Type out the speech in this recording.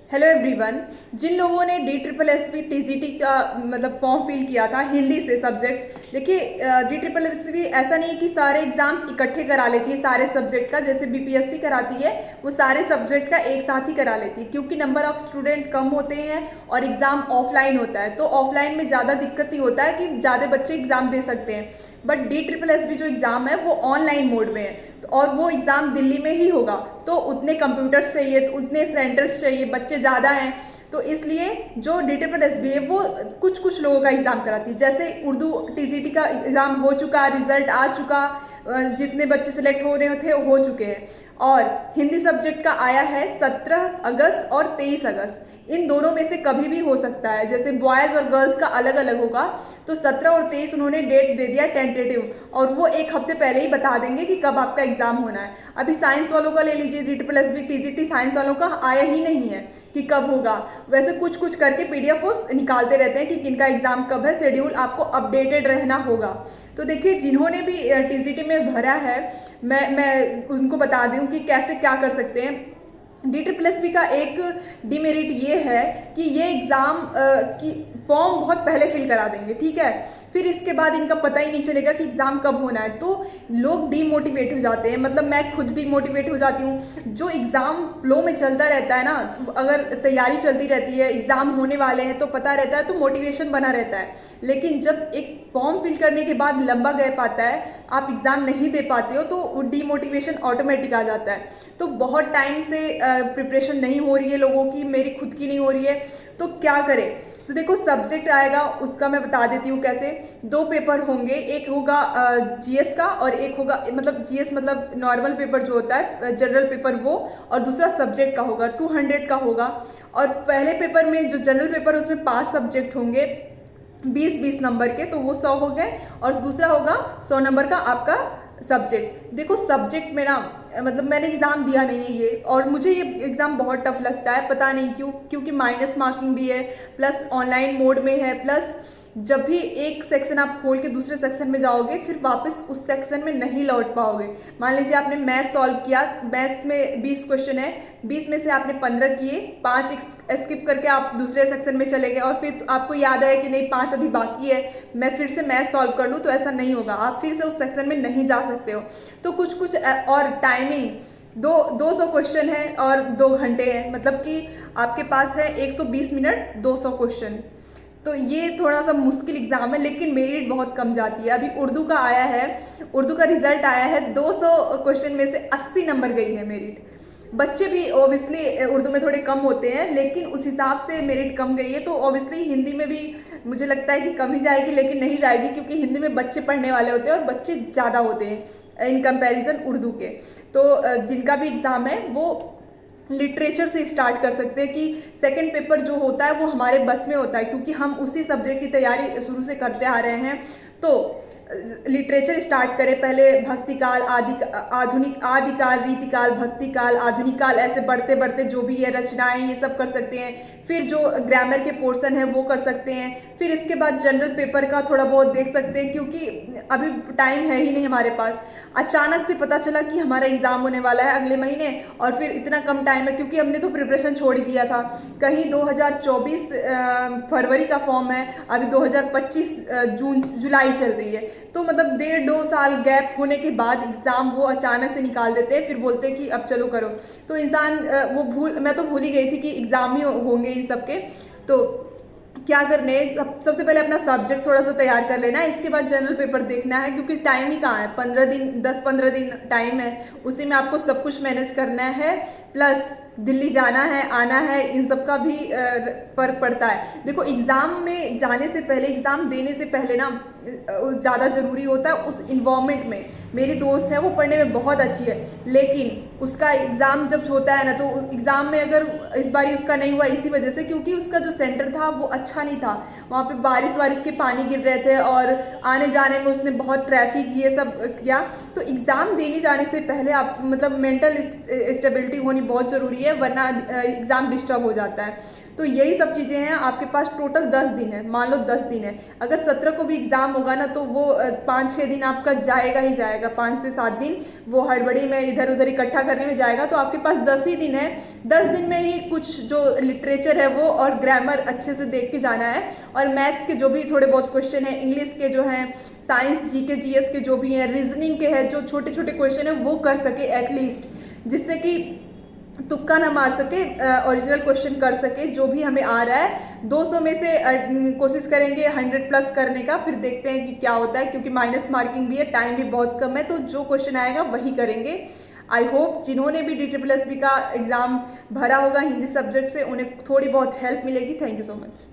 Hello everyone. जिन लोगों ने D triple S P T C T का मतलब फॉर्म फिल किया था हिंदी से सब्जेक्ट, देखिए डी ट्रिपल एस पी ऐसा नहीं है कि सारे एग्जाम्स इकट्ठे करा लेती है सारे सब्जेक्ट का, जैसे बीपीएससी कराती है वो सारे सब्जेक्ट का एक साथ ही करा लेती है, क्योंकि नंबर ऑफ स्टूडेंट कम होते हैं और एग्जाम ऑफलाइन होता है। तो ऑफलाइन में ज़्यादा दिक्कत ही होता है कि ज़्यादा बच्चे एग्जाम दे सकते हैं, but D triple S P जो एग्ज़ाम है वो ऑनलाइन मोड में है और वो एग्ज़ाम दिल्ली में ही होगा। तो उतने कंप्यूटर्स चाहिए, उतने सेंटर्स चाहिए, बच्चे ज़्यादा हैं, तो इसलिए जो डी ट्रिपल एस बी है वो कुछ कुछ लोगों का एग्ज़ाम कराती है। जैसे उर्दू टीजीटी का एग्ज़ाम हो चुका, रिजल्ट आ चुका, जितने बच्चे सिलेक्ट हो रहे थे हो चुके हैं। और हिंदी सब्जेक्ट का आया है 17 अगस्त और 23 अगस्त, इन दोनों में से कभी भी हो सकता है। जैसे बॉयज़ और गर्ल्स का अलग अलग होगा, तो 17 और 23 उन्होंने डेट दे दिया टेंटेटिव, और वो एक हफ्ते पहले ही बता देंगे कि कब आपका एग्जाम होना है। अभी साइंस वालों का ले लीजिए, D triple S B TGT science वालों का आया ही नहीं है कि कब होगा। वैसे कुछ कुछ करके पीडीएफ वो निकालते रहते हैं कि किनका एग्जाम कब है, शेड्यूल आपको अपडेटेड रहना होगा। तो देखिए जिन्होंने भी टीजीटी में भरा है, मैं उनको बता दूं कि कैसे क्या कर सकते हैं। डी ट्रिपल एस पी का एक डिमेरिट ये है कि ये एग्ज़ाम की फॉर्म बहुत पहले फिल करा देंगे, ठीक है, फिर इसके बाद इनका पता ही नहीं चलेगा कि एग्ज़ाम कब होना है, तो लोग डीमोटिवेट हो जाते हैं। मतलब मैं खुद डीमोटिवेट हो जाती हूँ। जो एग्ज़ाम फ्लो में चलता रहता है ना, अगर तैयारी चलती रहती है, एग्ज़ाम होने वाले हैं तो पता रहता है, तो मोटिवेशन बना रहता है। लेकिन जब एक फॉर्म फिल करने के बाद लंबा गैप आता है, आप एग्ज़ाम नहीं दे पाते हो, तो डीमोटिवेशन ऑटोमेटिक आ जाता है। तो बहुत टाइम से प्रिपरेशन नहीं हो रही है लोगों की, मेरी खुद की नहीं हो रही है, तो क्या करें। तो देखो सब्जेक्ट आएगा उसका मैं बता देती हूँ कैसे। 2 पेपर होंगे, एक होगा जीएस का और एक होगा, मतलब जीएस मतलब नॉर्मल पेपर जो होता है, जनरल पेपर वो, और दूसरा सब्जेक्ट का होगा, 200 का होगा। और पहले पेपर में जो जनरल पेपर उसमें 5 सब्जेक्ट होंगे 20-20 नंबर के, तो वो 100 हो गए, और दूसरा होगा 100 नंबर का आपका सब्जेक्ट। देखो सब्जेक्ट में ना, मतलब मैंने एग्ज़ाम दिया नहीं है ये, और मुझे ये एग्ज़ाम बहुत टफ लगता है, पता नहीं क्यों, क्योंकि माइनस मार्किंग भी है, प्लस ऑनलाइन मोड में है, प्लस जब भी एक सेक्शन आप खोल के दूसरे सेक्शन में जाओगे फिर वापस उस सेक्शन में नहीं लौट पाओगे। मान लीजिए आपने मैथ सॉल्व किया, मैथ्स में 20 क्वेश्चन है, 20 में से आपने 15 किए, 5 स्किप करके आप दूसरे सेक्शन में चले गए, और फिर आपको याद आया कि नहीं 5 अभी बाकी है, मैं फिर से मैथ सॉल्व कर लूँ, तो ऐसा नहीं होगा, आप फिर से उस सेक्शन में नहीं जा सकते हो। तो कुछ कुछ और टाइमिंग 200 क्वेश्चन है और 2 घंटे हैं, मतलब कि आपके पास है 120 मिनट 200 क्वेश्चन। तो ये थोड़ा सा मुश्किल एग्जाम है, लेकिन मेरिट बहुत कम जाती है। अभी उर्दू का आया है, उर्दू का रिजल्ट आया है, 200 क्वेश्चन में से 80 नंबर गई है मेरिट। बच्चे भी ओबियसली उर्दू में थोड़े कम होते हैं, लेकिन उस हिसाब से मेरिट कम गई है। तो ओबियसली हिंदी में भी मुझे लगता है कि कम ही जाएगी, लेकिन नहीं जाएगी, क्योंकि हिंदी में बच्चे पढ़ने वाले होते हैं और बच्चे ज़्यादा होते हैं इन कंपैरिजन उर्दू के। तो जिनका भी एग्ज़ाम है वो लिटरेचर से स्टार्ट कर सकते हैं, कि सेकंड पेपर जो होता है वो हमारे बस में होता है, क्योंकि हम उसी सब्जेक्ट की तैयारी शुरू से करते आ रहे हैं। तो लिटरेचर स्टार्ट करें, पहले भक्तिकाल, आधुनिक, आदिकाल, रीतिकाल, भक्तिकाल, आधुनिक काल, ऐसे बढ़ते बढ़ते जो भी है रचनाएं ये सब कर सकते हैं। फिर जो ग्रामर के पोर्शन है वो कर सकते हैं। फिर इसके बाद जनरल पेपर का थोड़ा बहुत देख सकते हैं, क्योंकि अभी टाइम है ही नहीं हमारे पास। अचानक से पता चला कि हमारा एग्ज़ाम होने वाला है अगले महीने, और फिर इतना कम टाइम है, क्योंकि हमने तो प्रिपरेशन छोड़ ही दिया था। कहीं 2024 फरवरी का फॉर्म है, अभी 2025 जुलाई चल रही है, तो मतलब 1.5-2 साल गैप होने के बाद एग्ज़ाम वो अचानक से निकाल देते हैं, फिर बोलते हैं कि अब चलो करो। तो इंसान मैं तो भूल ही गई थी कि एग्ज़ाम ही होंगे इन सबके। तो क्या करने, सबसे पहले अपना सब्जेक्ट थोड़ा सा तैयार कर लेना है, इसके बाद जनरल पेपर देखना है, क्योंकि टाइम ही कहाँ है, 15 दिन, 10-15 दिन टाइम है, उसी में आपको सब कुछ मैनेज करना है। प्लस दिल्ली जाना है, आना है, इन सब का भी फर्क पड़ता है। देखो एग्ज़ाम में जाने से पहले, एग्ज़ाम देने से पहले ना ज़्यादा ज़रूरी होता है उस इन्वायरमेंट में। मेरी दोस्त है वो पढ़ने में बहुत अच्छी है, लेकिन उसका एग्ज़ाम जब होता है ना, तो एग्ज़ाम में अगर इस बारी उसका नहीं हुआ इसी वजह से, क्योंकि उसका जो सेंटर था वो अच्छा नहीं था, वहाँ पे बारिश वारिश के पानी गिर रहे थे, और आने जाने में उसने बहुत ट्रैफिक ये सब किया। तो एग्ज़ाम देने जाने से पहले आप मतलब मेंटल स्टेबिलिटी होनी बहुत ज़रूरी है, वरना एग्ज़ाम डिस्टर्ब हो जाता है। तो यही सब चीज़ें हैं। आपके पास टोटल 10 दिन है, मान लो 10 दिन है। अगर 17 को भी एग्ज़ाम होगा ना तो वो 5-6 दिन आपका जाएगा ही जाएगा, 5 से 7 दिन वो हड़बड़ी में इधर उधर इकट्ठा करने में जाएगा। तो आपके पास 10 ही दिन है, 10 दिन में ही कुछ जो लिटरेचर है वो और ग्रामर अच्छे से देख के जाना है, और मैथ्स के जो भी थोड़े बहुत क्वेश्चन हैं, इंग्लिश के जो हैं, साइंस जीके जीएस के जो भी हैं, रीजनिंग के हैं, जो छोटे छोटे क्वेश्चन हैं वो कर सके एटलीस्ट, जिससे कि तुक्का ना मार सके, ओरिजिनल क्वेश्चन कर सके। जो भी हमें आ रहा है 200 में से कोशिश करेंगे 100 प्लस करने का, फिर देखते हैं कि क्या होता है, क्योंकि माइनस मार्किंग भी है, टाइम भी बहुत कम है, तो जो क्वेश्चन आएगा वही करेंगे। आई होप जिन्होंने भी DSSB का एग्ज़ाम भरा होगा हिंदी सब्जेक्ट से उन्हें थोड़ी बहुत हेल्प मिलेगी। Thank you so much.